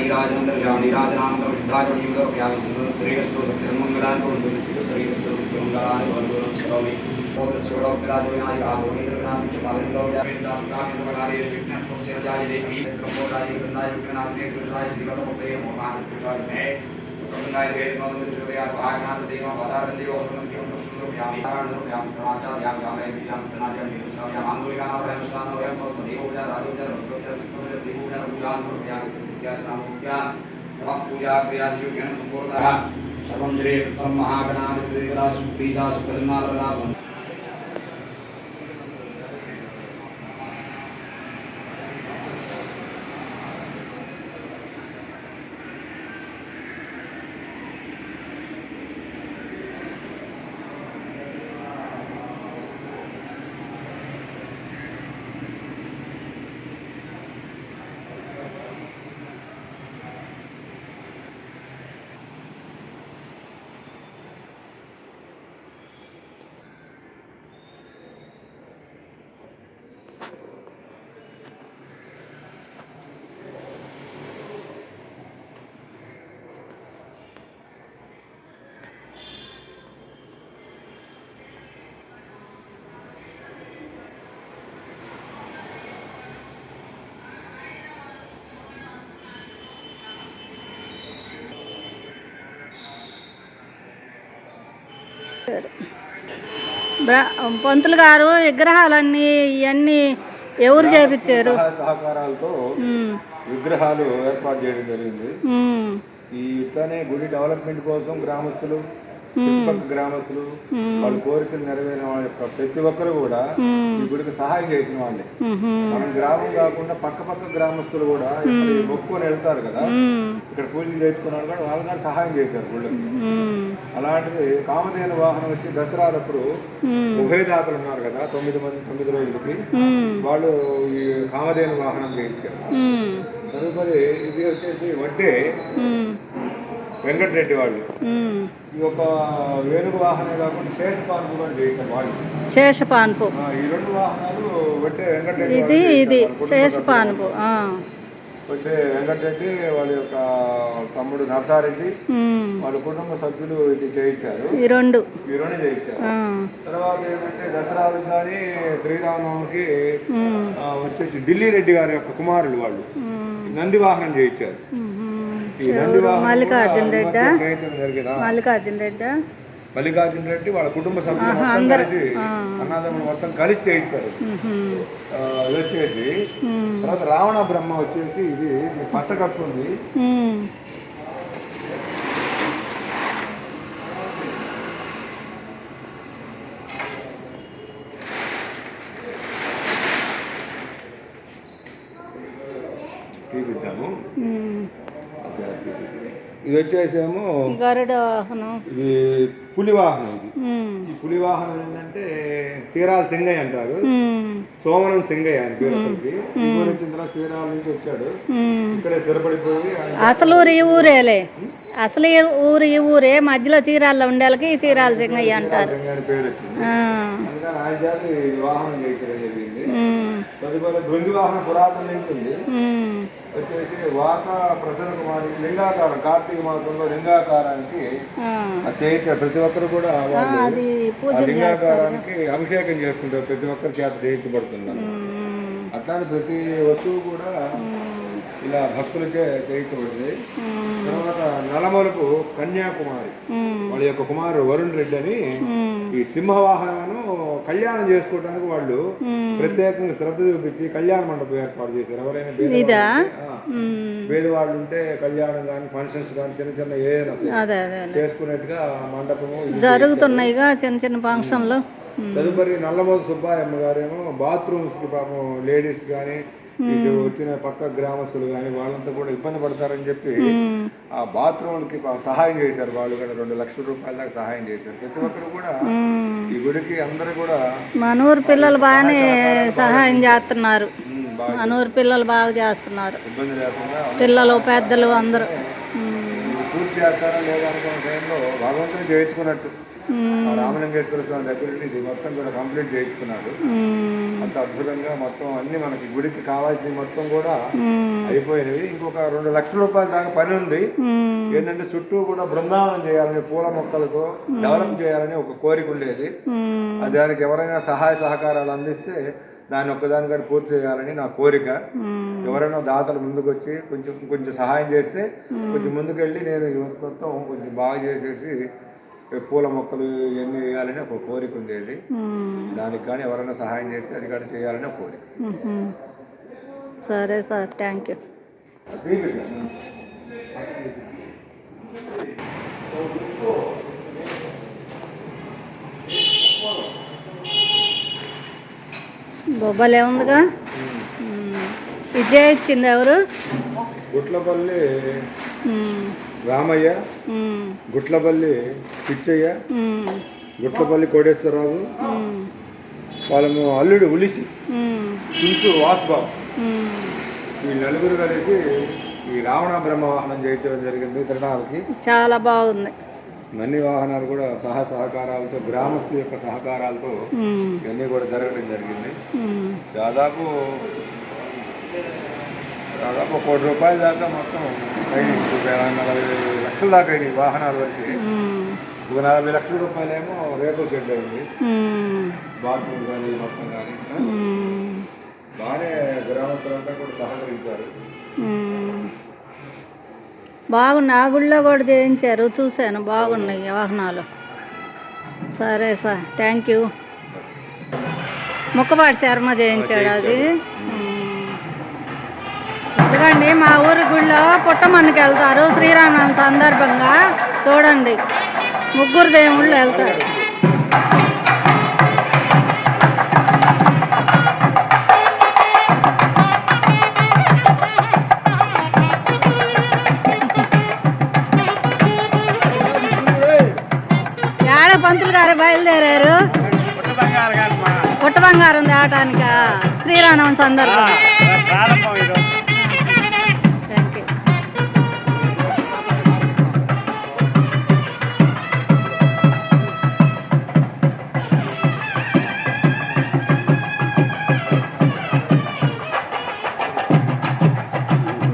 नीराजनंदर्जामि नीराजनानंदरं शुद्धाचरणीयमदर्पयामि श्रेयस्तु सत्यसन्मङ्गलानि भवन्तु श्रेयस्तु मङ्गलानि भवन्तु नमस्करोमि सर्वं श्री महागणाधिपतिदा सुप्रीदा सुप्रसन्नावरदा పంతులు గారు విగ్రహాలన్నీ ఇవన్నీ ఎవరు చేపించారు? సహకారాలతో విగ్రహాలు ఏర్పాటు చేయడం జరిగింది. ఈ ఇట్లానే గుడి డెవలప్మెంట్ కోసం గ్రామస్తులు, చుట్టుపక్కల గ్రామస్తులు వాళ్ళ కోరికలు నెరవేరిన వాళ్ళ ప్రతి ఒక్కరు కూడా ఈ గుడికి సహాయం చేసిన వాళ్ళే. మనం గ్రామం కాకుండా పక్క గ్రామస్తులు కూడా మొక్కుకొని వెళ్తారు కదా, ఇక్కడ పూజలు చేసుకున్నాడు కూడా వాళ్ళు కూడా సహాయం చేశారు గుళ్ళకి. అలాంటిది కామధేను వాహనం వచ్చి దసరాలప్పుడు ఉభయదాతలు ఉన్నారు కదా 9 రోజులకి, వాళ్ళు ఈ కామధేను వాహనం చేయించారు. తదుపరి ఇది వచ్చేసి వడ్డే వెంకటరెడ్డి వాళ్ళు ఈ ఒక వేణుగు వాహనం కాకుండా శేషపాన్పు కూడా చేశారు వాళ్ళు. శేషపాన్పు ఈ 2 వాహనాలు వడ్డే వెంకటరెడ్డి ఇది శేషపాన్పు వడ్డే వెంకటరెడ్డి వాళ్ళ యొక్క తమ్ముడు నర్సారెడ్డి వాళ్ళ కుటుంబ సభ్యులు ఇది చేయించారు. ఈ రెండు చేయించారు. తర్వాత ఏంటంటే దసరాలు కానీ శ్రీరామనవమికి వచ్చేసి ఢిల్లీ రెడ్డి గారి యొక్క కుమారులు వాళ్ళు నంది వాహనం చేయించారు. మల్లికార్జున రెడ్డి వాళ్ళ కుటుంబ సభ్యులు మొత్తం కలిసి అన్నదమ్ములు మొత్తం కలిసి చేయించారు. ఇది వచ్చేసి తర్వాత రావణ బ్రహ్మ వచ్చేసి ఇది పట్ట కప్పుంది. చూపిద్దాము. ఇది వచ్చేసేమో గరుడ వాహనం, ఇది పులి వాహనం. ఈ పులి వాహనం ఏంటంటే చీరాల సింగయ్య అంటారు, సోమనం సింగయ్య ఆయన పేరు. వచ్చిన తర్వాత చీరాల నుంచి వచ్చాడు, ఇక్కడే స్థిరపడిపోయి అసలు ఊరు ఈ ఊరేలే, అసలు ఊరు ఈ ఊరే, మధ్యలో చీరాల్లో ఉండేళ్ళకి చీరాల సింగయ్య అంటారు. పేరు వచ్చింది, అందుకని ఆయన చేత వాహనం చేయించడం జరిగింది. తదుపరి బృంగి వాహనం పురాతన నుంచి ఉంది. వచ్చేసి వాక ప్రసన్న కుమారి లింగాకారం, కార్తీక మాసంలో లింగాకారానికి చేయించారు. ప్రతి ఒక్కరు కూడా లింగాకారానికి అభిషేకం చేసుకుంటారు, ప్రతి ఒక్కరి చేత చేయించబడుతున్నారు. అట్లానే ప్రతి వస్తువు కూడా ఇలా భక్తులకే చేయించబడింది. తర్వాత నలమలకు కన్యాకుమారి వాళ్ళ యొక్క కుమారుడు వరుణ్ రెడ్డి అని ఈ సింహవాహనను కళ్యాణం చేసుకోవడానికి వాళ్ళు ప్రత్యేకంగా శ్రద్ధ చూపించి కళ్యాణ మండపం ఏర్పాటు చేశారు. ఎవరైనా పేదవాళ్ళు ఉంటే కళ్యాణం కానీ ఫంక్షన్స్ కానీ చిన్న ఏదైనా చేసుకునేట్టుగా మండపము జరుగుతున్నాయిగా చిన్న ఫంక్షన్లు. తదుపరి నల్లమోదు సుబ్బాయమ్మ గారేమో బాత్రూమ్స్ కి పాపం లేడీస్ కానీ వచ్చిన పక్క గ్రామస్తులు కానీ వాళ్ళంతా కూడా ఇబ్బంది పడతారని చెప్పి ఆ బాత్రూమ్కి సహాయం చేశారు. వాళ్ళు కూడా 2 లక్షల రూపాయల దాకా సహాయం చేశారు. ప్రతి ఒక్కరు కూడా ఈ గుడికి అందరూ కూడా మనూరు పిల్లలు బాగానే సహాయం చేస్తున్నారు. మనూరు పిల్లలు బాగా చేస్తున్నారు, ఇబ్బంది లేకుండా పిల్లలు పెద్దలు అందరూ. పూర్తి చేస్తారా లేదా అనుకున్న టైంలో భగవంతుని చేయించుకున్నట్టు ఆ రామలింగేశ్వర స్వామి దగ్గర నుండి ఇది మొత్తం కూడా కంప్లీట్ చేయించుకున్నాడు. అంత అద్భుతంగా మొత్తం అన్ని మనకి గుడికి కావాల్సిన మొత్తం కూడా అయిపోయినవి. ఇంకొక 2 లక్షల రూపాయల దాకా పని ఉంది. ఏంటంటే చుట్టూ కూడా బృందావనం చేయాలని, పూల మొక్కలతో డెవలప్ చేయాలని ఒక కోరిక ఉండేది. దానికి ఎవరైనా సహాయ సహకారాలు అందిస్తే దాన్ని ఒక్కదాని కానీ పూర్తి చేయాలని నా కోరిక. ఎవరైనా దాతలు ముందుకు వచ్చి కొంచెం సహాయం చేస్తే కొంచెం ముందుకెళ్ళి నేను మొత్తం కొంచెం బాగా చేసేసి పూల మొక్కలు ఇవన్నీ వేయాలని ఒక కోరిక ఉండేది. దానికి కానీ ఎవరైనా సహాయం చేస్తే అది కానీ చేయాలని ఒక కోరిక. సరే సార్, థ్యాంక్ యూ. బొబ్బలే ఉందిగా. విజయ్ ఇచ్చింది ఎవరు? గుట్లపల్లి రామయ్య, గుట్లపల్లి పిచ్చయ్య, గుట్లపల్లి కోటేశ్వరరావు, వాళ్ళము అల్లుడు ఉలిసి చించు వాసుబాబు, ఈ నలుగురు కలిసి ఈ రావణ బ్రహ్మ వాహనం చేయించడం జరిగింది. తిరణాలకి చాలా బాగుంది. అన్ని వాహనాలు కూడా సహకారాలతో, గ్రామస్తుల యొక్క సహకారాలతో ఇవన్నీ కూడా జరగడం జరిగింది. దాదాపు 1 కోటి రూపాయల దాకా మొత్తం అయినాయి. 40 లక్షల దాకా అయినాయి వాహనాల వరకు. ఒక 40 లక్షల రూపాయలేమో రేకుల షెడ్ అయింది, బాత్రూమ్ కానీ మొత్తం కానీ. బాగానే గ్రామస్తులంతా కూడా సహకరించారు. బాగున్నాయి. ఆ గుళ్ళో కూడా చేయించారు, చూశాను, బాగున్నాయి వాహనాలు. సరే sir, thank you. Mukkapati Sharma చేయించాడు అది. ఎందుకండి మా ఊరి గుళ్ళో పుట్టమన్నుకి వెళ్తారు శ్రీరామనవమి సందర్భంగా. చూడండి, 3 దేవుళ్ళు వెళ్తారు. పంతులు గారు బయలుదేరారు పుట్ట బంగారం దాటానిక శ్రీరామనవమి సందర్భంగా.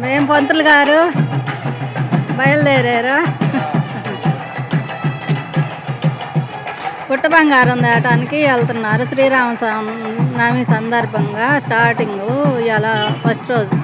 మేం పంతులు గారు బయలుదేరారు పుట్ట బంగారం దాటానికి వెళ్తున్నారు శ్రీరామనవమి సందర్భంగా. స్టార్టింగ్ ఇలా ఫస్ట్ రోజు.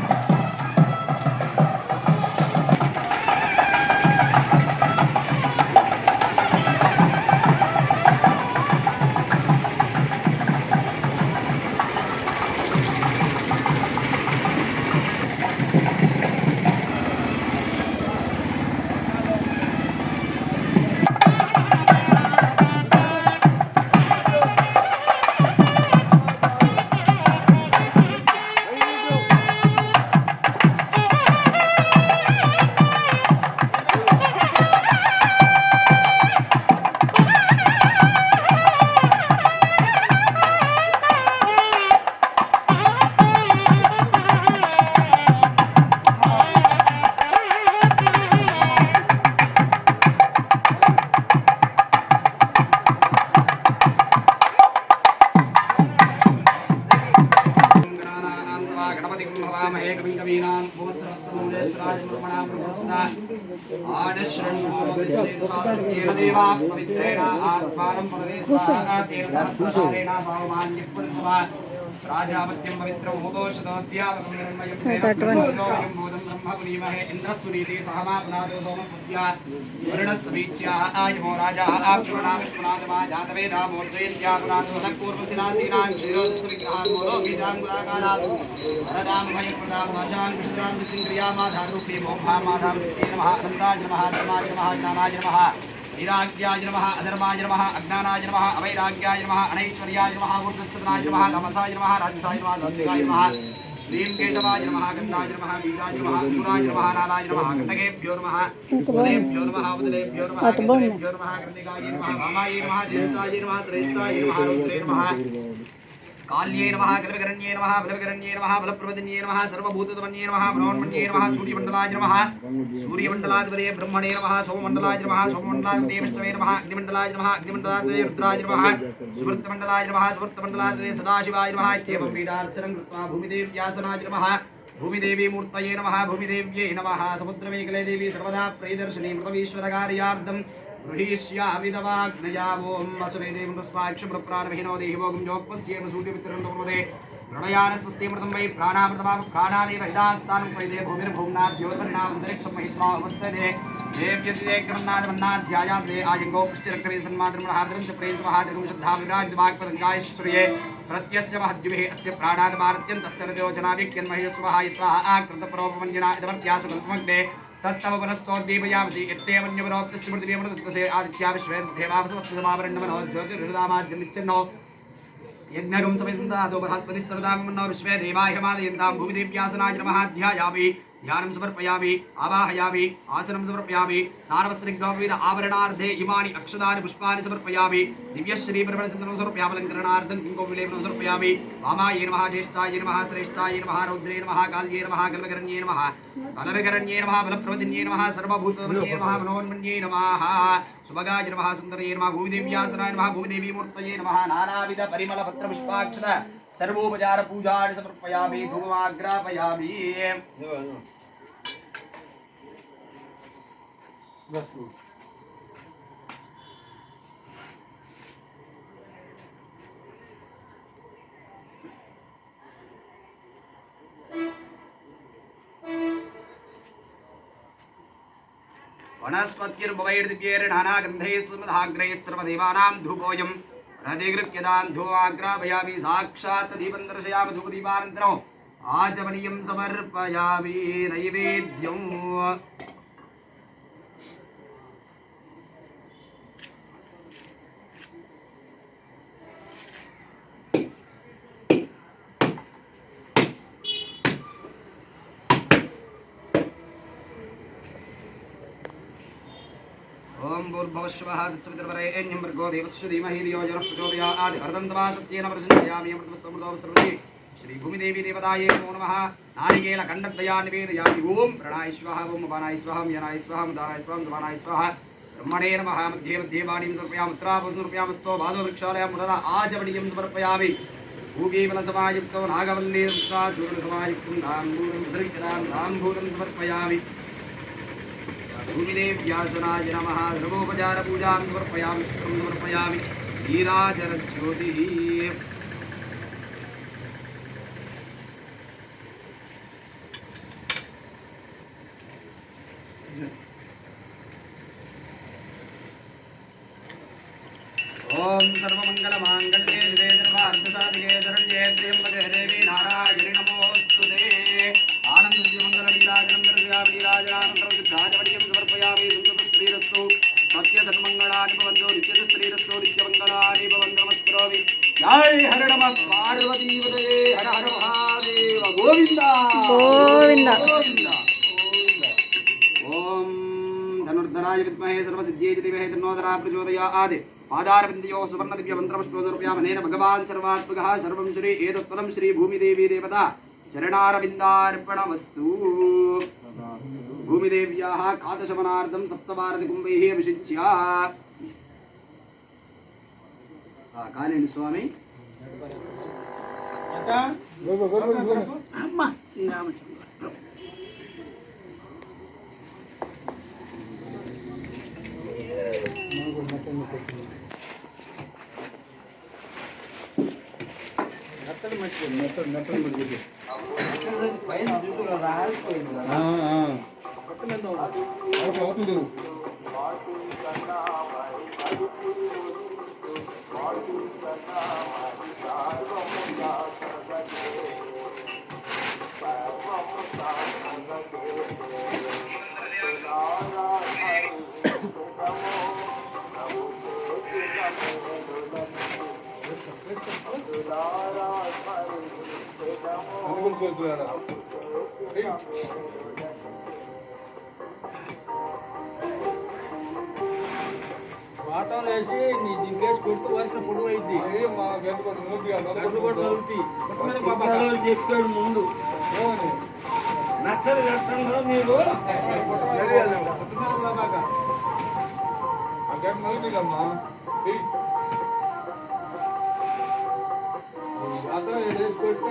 రాజావత్యం పవిత్రం హోదోషదోద్యావకం నిర్మయం దేవోయం బోధం బ్రహ్మకులీమహే ఇంద్రస్సురీతి సహమాప్నాదో సోమస్య వరుణస్వీచ్యా ఆయమో రాజా ఆప్యునామిత్పునాదమా జాతవేదా మూర్జయంత్యాపునాదో దక్కూర్వశిలాసీనాం క్షీరోదస్తు విగ్రహాన్ మూలో బీజాంగులాకారాసు వరదామభయప్రదాం వాచాన్ విషుద్రాం సిద్ధిం క్రియామాధారూపీ మోక్షామాధార సిద్ధే నమః అనంతాయ నమః ధర్మాయ నమః జ్ఞానాయ నమః वीराग्याय नमः अधर्माय नमः अज्ञानाय नमः अवैराग्याय नमः अनैश्वर्याय नमः ऊर्ध्वत्सदनाय नमः तमसाय नमः राजसाय नमः सात्विकाय नमः ह्रीं केशवाय नमः गन्धाय नमः बीजाय नमः अंकुराय नमः नालाय नमः कण्टकेभ्यो नमः उदलेभ्यो नमः उदलेभ्यो नमः केतुभ्यो नमः कृतिकाय नमः वामाय नमः ज्येष्ठाय नमः श्रेष्ठाय नमः रुद्रे नमः काल्ये नमः कल्पकरण्ये नमः बलविकरण्ये नमः बलप्रवदन्ये नमः सर्वभूततमन्ये नमः ब्रह्मण्ये नमः सूर्यमण्डलाय नमः सूर्यमण्डलाधिपते ब्रह्मणे नमः सोममण्डलाय नमः सोममण्डलाधिपते विष्णवे नमः अग्निमण्डलाय नमः अग्निमण्डलाधिपते रुद्राय नमः सुवृत्तमण्डलाय नमः सुवृत्तमण्डलाधिपते सदाशिवाय नमः इत्येवं पीडार्चनं कृत्वा भूमिदेव्यासनाय नमः भूमिदेवी मूर्तये नमः भूमिदेव्यै नमः समुद्रमेखले देवी सर्वदा प्रियदर्शिनी मृतवीश्वरकार्यार्थं गृहीष्यामिदवाग्नया ओं वसुरे देवं तस्माक्षुप्राणविहीनो देहि भोगं जोक्पस्येम सूर्यविचरणं प्रणयानस्वस्तिमृतं वै प्राणामृतमाप प्राणादेव हिदास्तानं वैदे भूमिर्भुम्नाद्योतरिणामन्तरिक्षं महित्वा उपस्थते देव्यतिदेक्रमन्नादमन्नाध्यायाद्वे आयङ्गो पुष्टिरक्रमे सन्मातरमहार्द्रं च प्रेमसमहार्द्रं श्रद्धा विराजवाक्पदङ्गायश्वर्ये प्रत्यस्य महद्युभिः अस्य प्राणादमारत्यन्तस्य रजोजनाभिक्यन्महेश्वरः यत्वा आकृतपरोपमञ्जना इदमर्त्यासुकल्पमग्ने तत्तव पुनस्तोद्दीपयामसि इत्येवन्यवरोक्तस्य मृतिवेमृतत्वसे आदित्या विश्वेदेवावसमस्य समावरणमनो ज्योतिर्हृदामाद्यमिच्छन्नो यज्ञगं समिन्दादो बृहस्पतिस्तरदामन्नो विश्वे देवाह्यमादयन्तां भूमिदेव्यासनाय नमः ध्यायामि ध्यानं समर्पयामि आवाहयामि आसनं समर्पयामि सारवस्त्रिग्धविध आवरणार्धे इमानि अक्षदानि पुष्पानि समर्पयामि दिव्यश्रीपरिमलचन्दनं समर्पयामि अलङ्करणार्थं कुङ्कुमविलेपनं समर्पयामि वामायै नमः ज्येष्ठायै नमः श्रेष्ठायै नमः रौद्रे नमः काल्ये नमः कल्पकरण्ये नमः बलविकरण्ये नमः बलप्रवदन्ये नमः सर्वभूतमन्ये नमः मनोन्मन्ये नमः सुभगाय नमः सुन्दर्ये नमः भूमिदेव्यासनाय नमः भूमिदेवी मूर्तये नमः नानाविध परिमलपत्रपुष्पाक्षत सर्वोपचार पूजानि समर्पयामि धूमाग्रापयामि वनस्पतिर्भवैर्दिव्यैर्नानागन्धैः सुमधाग्रैः सर्वदेवानां धूपोऽयं प्रतिगृह्यतां धूमाग्रापयामि साक्षात् दीपं दर्शयामि धूपदीपानन्तरम् आचमनीयं समर्पयामि नैवेद्यम् ओम भूर्भुवस्वः तत्सवितुर्वरेण्यं भर्गो देवस्य धीमहि धियो यो नः प्रचोदयात् अर्धन्तवा सत्येन प्रसन्नयामि अमृतमस्तमृतोपसर्वति श्री भूमिदेवी देवतायै नमो नमः नारिकेलखण्डद्वयान् निवेदयामि ओम प्रणाय स्वाहा ओम उपानाय स्वाहा यनाय स्वाहा मुदानाय स्वाहा समानाय स्वाहा ब्रह्मणे नमः मध्ये मध्ये वाणीं समर्पयामि उत्तराभूतं समर्पयामस्तो बाधो वृक्षालयं मुदरा आचमनीयं समर्पयामि भूगीबलसमायुक्तो नागवल्लीर्चूर्णसमायुक्तं धाम्भूतं समर्पयामि भूमिदेव्यासनाय नमः सर्वोपचारपूजां समर्पयामि शुक्रं समर्पयामि नीराजनज्योतिः ओम सर्वमंगलमांगल्ये शिवे सर्वार्थसाधिके शरण्ये त्र्यंबके देवी नारायणि नमोस्तुते आनन्दमंगललीलाजनं दर्शयामि लीलाजनानन्तरं सिद्धाचमनीयं समर्पयामि सुन्दरं श्रीरस्तु सत्यसन्मङ्गलानि भवन्तु नित्यं श्रीरस्तु नित्यमङ्गलानि भवन्तु नमस्करोमि जय हर नमः पार्वतीपतये हर हर महादेव गोविन्द गोविन्द ओम धनुर्धराय विद्महे सर्वसिद्ध्यै धीमहि तन्नो धरा प्रचोदयात् पादारविन्दयोः सुवर्णदिव्यमन्त्रपुष्पसमर्पयामि भगवान् सर्वात्मकः सर्वं श्री एतत्फलं श्री भूमिदेवी देवता चरणारविन्दार्पणमस्तु भूमिदेव्याः खातशमनार्थं सप्तभारतिकुम्भैः अभिषिच्य कानेनि स्वामी अम्मा श्रीरामचन्द्र ఆటోలు వేసి నీ దింపేసి కొడుతూ వర్షం పొడుగు అయింది మా గంట చెప్తాడు ముందు నక్కలు కట్టంలో మీరు ఆ గంట నలుగుదమ్మా ఆటో వేసి కొడితే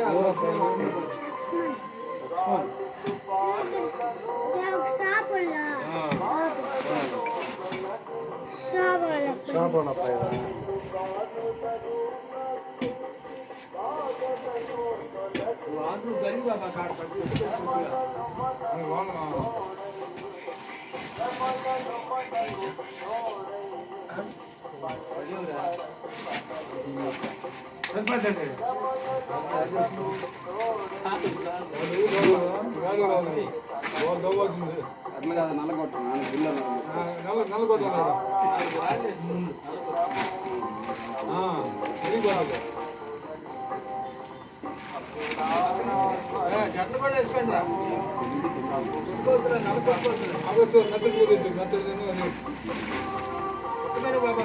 గంట కూడా వేసుకోండి బాబా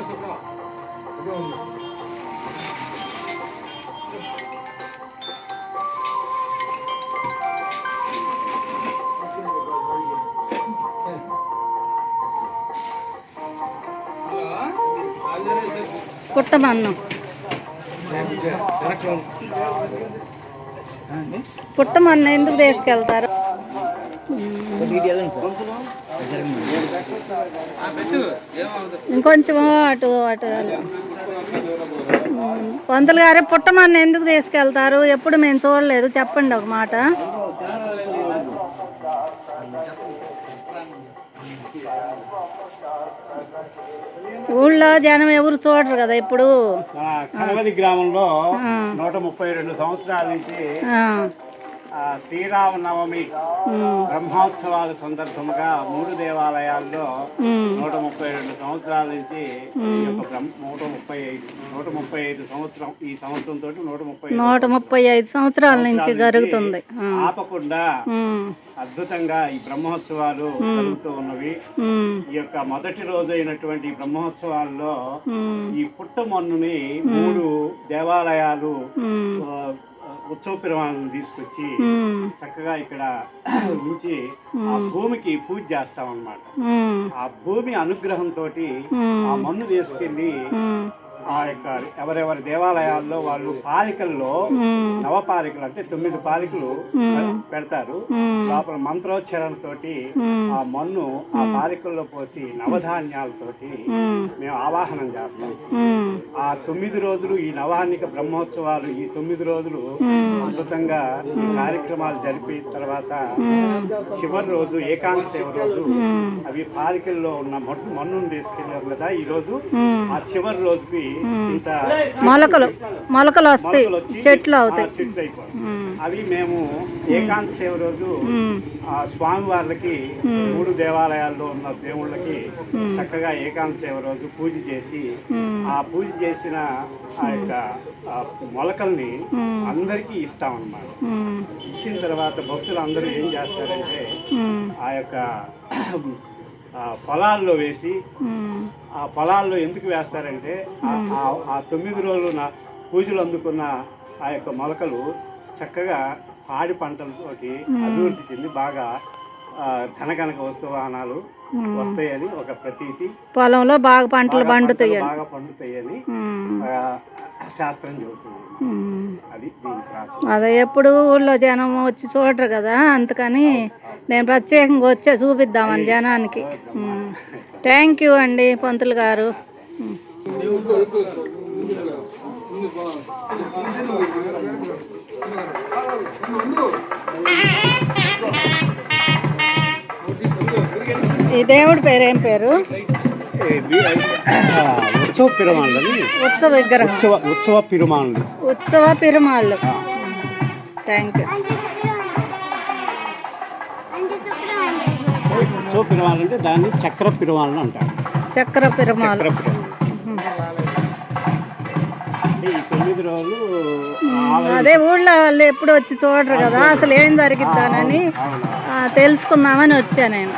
పుట్టమన్నం పుట్టమన్నం ఎందుకు తీసుకెళ్తారు? ఇంకొంచెం అటు అటు పంతులు గారే పుట్టమన్నం ఎందుకు తీసుకెళ్తారు? ఎప్పుడు మేము చూడలేదు, చెప్పండి ఒక మాట. ఊళ్ళో జనం ఎవరు చూడరు కదా ఇప్పుడు. కనవది గ్రామంలో 132 సంవత్సరాల నుంచి శ్రీరామనవమి బ్రహ్మోత్సవాల సందర్భంగా 3 దేవాలయాల్లో 132 సంవత్సరాల నుంచి 135 సంవత్సరం ఈ సంవత్సరంతో 135 సంవత్సరాల నుంచి జరుగుతుంది. ఆపకుండా అద్భుతంగా ఈ బ్రహ్మోత్సవాలు జరుగుతూ ఉన్నవి. ఈ యొక్క మొదటి రోజు అయినటువంటి బ్రహ్మోత్సవాల్లో ఈ పుట్టమన్నుని 3 దేవాలయాలు ఉత్సవ పిరవాలను తీసుకొచ్చి చక్కగా ఇక్కడ ఉంచి ఆ భూమికి పూజ చేస్తాం అన్నమాట. ఆ భూమి అనుగ్రహంతో ఆ మన్ను తీసుకెళ్లి ఆ యొక్క ఎవరెవరి దేవాలయాల్లో వాళ్ళు పాలికల్లో నవపాలికలు అంటే 9 పాలికలు పెడతారు. లోపల మంత్రోచ్చరణతోటి ఆ మన్ను ఆ పాలికల్లో పోసి నవధాన్యాలతోటి మేము ఆవాహనం చేస్తాం. ఆ 9 రోజులు ఈ నవాహనిక బ్రహ్మోత్సవాలు ఈ 9 రోజులు అద్భుతంగా కార్యక్రమాలు జరిపి తర్వాత చివరి రోజు ఏకాంత సేవ రోజు అవి పాలికల్లో ఉన్న మన్నును తీసుకెళ్ళారు కదా. ఈ రోజు ఆ చివరి రోజుకి ఇంత మొలకలు వస్తాయి, చెట్లు అవుతాయి. అవి మేము ఏకాంత సేవ రోజు ఆ స్వామి వారికి 3 దేవాలయాల్లో ఉన్న దేవుళ్ళకి చక్కగా ఏకాంత సేవ రోజు పూజ చేసి ఆ పూజ చేసిన ఆ యొక్క మొలకల్ని అందరికీ ఇస్తామన్నమాట. ఇచ్చిన తర్వాత భక్తులు అందరూ ఏం చేస్తారంటే ఆ యొక్క పొలాల్లో వేసి ఆ పొలాల్లో ఎందుకు వేస్తారంటే ఆ 9 రోజులు పూజలు అందుకున్న ఆ యొక్క మొలకలు చక్కగా పాడి పంటలతోటి అభివృద్ధి చెంది బాగా ధనకనక వస్తువాహనాలు వస్తాయని ఒక ప్రతీతి. పొలంలో బాగా పంటలు పండుతాయని శాస్త్రం చెబుతుంది. అది అదే ఎప్పుడు ఊళ్ళో జనం వచ్చి చూడరు కదా, అందుకని నేను ప్రత్యేకంగా వచ్చే చూపిద్దామని జనానికి. థ్యాంక్ యూ అండి పంతులు గారు. ఈ దేవుడి పేరు ఏం పేరు? ఉత్సవ పిరమాళ్ళు. ఉత్సవ విగ్రహం. ఉత్సవ పిరమాళ్ళు. ఉత్సవ పిరమాళ్ళు. Thank you. ఉత్సవ పిరమాళ్ళు అంటే దాన్ని చక్ర పిరమాళ్ళు అంటారు. చక్ర పిరమాళ్ళు. ఈ 9 రోజులు అదే ఊళ్ళో వాళ్ళు ఎప్పుడు వచ్చి చూడరు కదా, అసలు ఏం జరిగిద్దానని తెలుసుకుందామని వచ్చా నేను.